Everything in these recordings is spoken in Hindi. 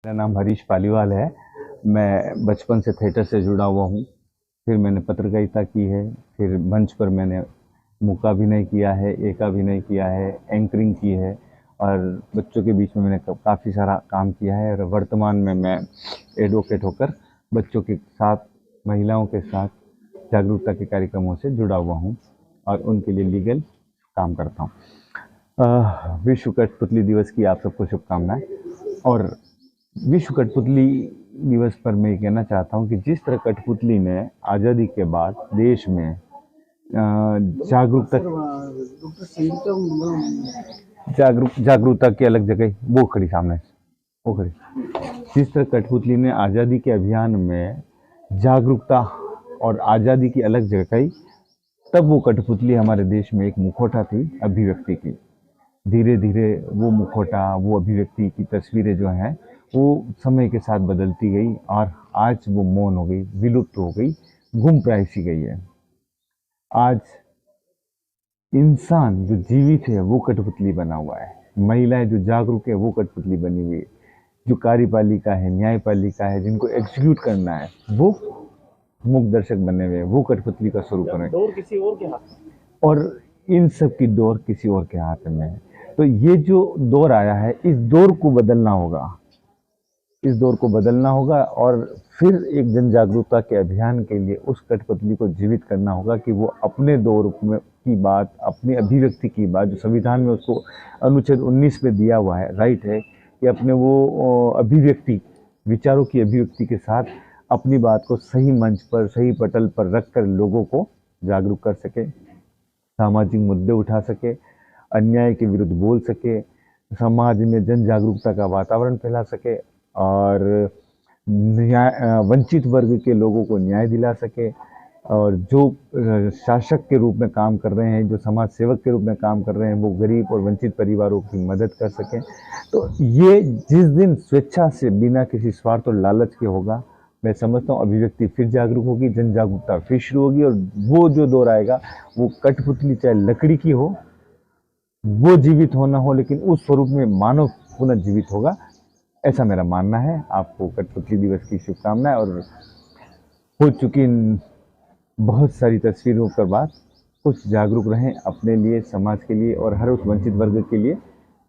मेरा नाम हरीश पालीवाल है। मैं बचपन से थिएटर से जुड़ा हुआ हूँ। फिर मैंने पत्रकारिता की है, फिर मंच पर मैंने मूकाभिनय किया है, एकाभिनय किया है, एंकरिंग की है और बच्चों के बीच में मैंने काफ़ी सारा काम किया है। और वर्तमान में मैं एडवोकेट होकर बच्चों के साथ, महिलाओं के साथ जागरूकता के कार्यक्रमों से जुड़ा हुआ हूँ और उनके लिए लीगल काम करता हूँ। विश्व कठपुतली दिवस की आप सबको शुभकामनाएं। और विश्व कठपुतली दिवस पर मैं कहना चाहता हूं कि जिस तरह कठपुतली ने आज़ादी के बाद देश में जागरूकता की अलग जगह, वो खड़ी सामने, वो खड़ी, जिस तरह कठपुतली ने आज़ादी के अभियान में जागरूकता और आज़ादी की अलग जगह, तब वो कठपुतली हमारे देश में एक मुखौटा थी अभिव्यक्ति की। धीरे धीरे वो मुखौटा, वो अभिव्यक्ति की तस्वीरें जो हैं वो समय के साथ बदलती गई और आज वो मौन हो गई, विलुप्त हो गई, गुम प्राय सी गई है। आज इंसान जो जीवित है वो कठपुतली बना हुआ है, महिलाएं जो जागरूक है वो कठपुतली बनी हुई है, जो कार्यपालिका है, न्यायपालिका है, जिनको एग्जीक्यूट करना है वो मूक दर्शक बने हुए हैं, वो कठपुतली का स्वरूप बने, डोर किसी और के हाथ में, और इन सब की डोर किसी और के हाथ में है। तो ये जो दौर आया है, इस दौर को बदलना होगा, इस दौर को बदलना होगा और फिर एक जन जागरूकता के अभियान के लिए उस कठपुतली को जीवित करना होगा कि वो अपने दौर में की बात, अपनी अभिव्यक्ति की बात, जो संविधान में उसको अनुच्छेद 19 में दिया हुआ है, राइट है कि अपने वो अभिव्यक्ति, विचारों की अभिव्यक्ति के साथ अपनी बात को सही मंच पर, सही पटल पर रख कर लोगों को जागरूक कर सके, सामाजिक मुद्दे उठा सके, अन्याय के विरुद्ध बोल सके, समाज में जन जागरूकता का वातावरण फैला सके और न्याय, वंचित वर्ग के लोगों को न्याय दिला सके, और जो शासक के रूप में काम कर रहे हैं, जो समाज सेवक के रूप में काम कर रहे हैं, वो गरीब और वंचित परिवारों की मदद कर सकें। तो ये जिस दिन स्वेच्छा से, बिना किसी स्वार्थ और लालच के होगा, मैं समझता हूँ अभिव्यक्ति फिर जागरूक होगी, जन जागरूकता फिर शुरू होगी और वो जो दौर आएगा वो कठपुतली चाहे लकड़ी की हो, वो जीवित होना हो, लेकिन उस स्वरूप में मानव पुनः जीवित होगा, ऐसा मेरा मानना है। आपको कठपुतली दिवस की शुभकामनाएं। और हो चुकी बहुत सारी तस्वीरों पर बात, कुछ जागरूक रहें अपने लिए, समाज के लिए और हर उस वंचित वर्ग के लिए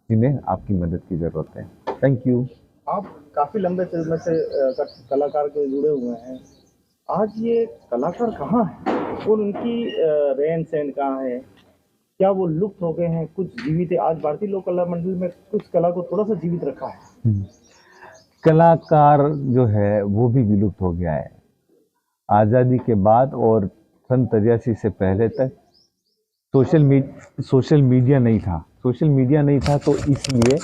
जिन्हें आपकी मदद की ज़रूरत है। Thank you. आप काफी लंबे समय से कलाकार के जुड़े हुए हैं। आज ये कलाकार कहाँ हैं और उनकी रहन सहन कहाँ है? क्या वो लुप्त हो गए हैं, कुछ जीवित है? आज भारतीय लोक कला मंडल में कुछ कला को थोड़ा सा जीवित रखा है। कलाकार जो है वो भी विलुप्त हो गया है। आज़ादी के बाद और सन 83 से पहले तक सोशल मीडिया नहीं था। सोशल मीडिया नहीं था तो इसलिए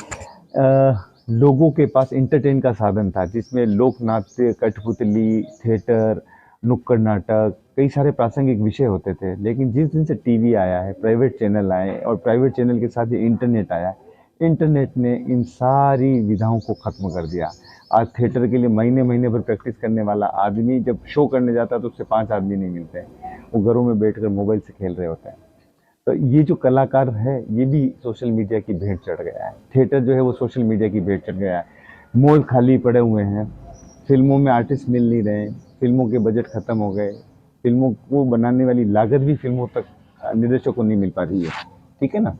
लोगों के पास इंटरटेन का साधन था, जिसमें लोक नाट्य, कठपुतली, थिएटर, नुक्कड़ नाटक, कई सारे प्रासंगिक विषय होते थे। लेकिन जिस दिन से टीवी आया है, प्राइवेट चैनल आए और प्राइवेट चैनल के साथ ही इंटरनेट आया, इंटरनेट ने इन सारी विधाओं को ख़त्म कर दिया। आज थिएटर के लिए महीने महीने भर प्रैक्टिस करने वाला आदमी जब शो करने जाता है तो उससे 5 आदमी नहीं मिलते हैं, वो घरों में बैठकर मोबाइल से खेल रहे होते हैं। तो ये जो कलाकार है ये भी सोशल मीडिया की भेंट चढ़ गया है। थिएटर जो है वो सोशल मीडिया की भेंट चढ़ गया है। मॉल खाली पड़े हुए हैं, फिल्मों में आर्टिस्ट मिल नहीं रहे, फिल्मों के बजट ख़त्म हो गए, फिल्मों को बनाने वाली लागत भी फिल्मों तक निर्देशकों को नहीं मिल पा रही है। ठीक है ना।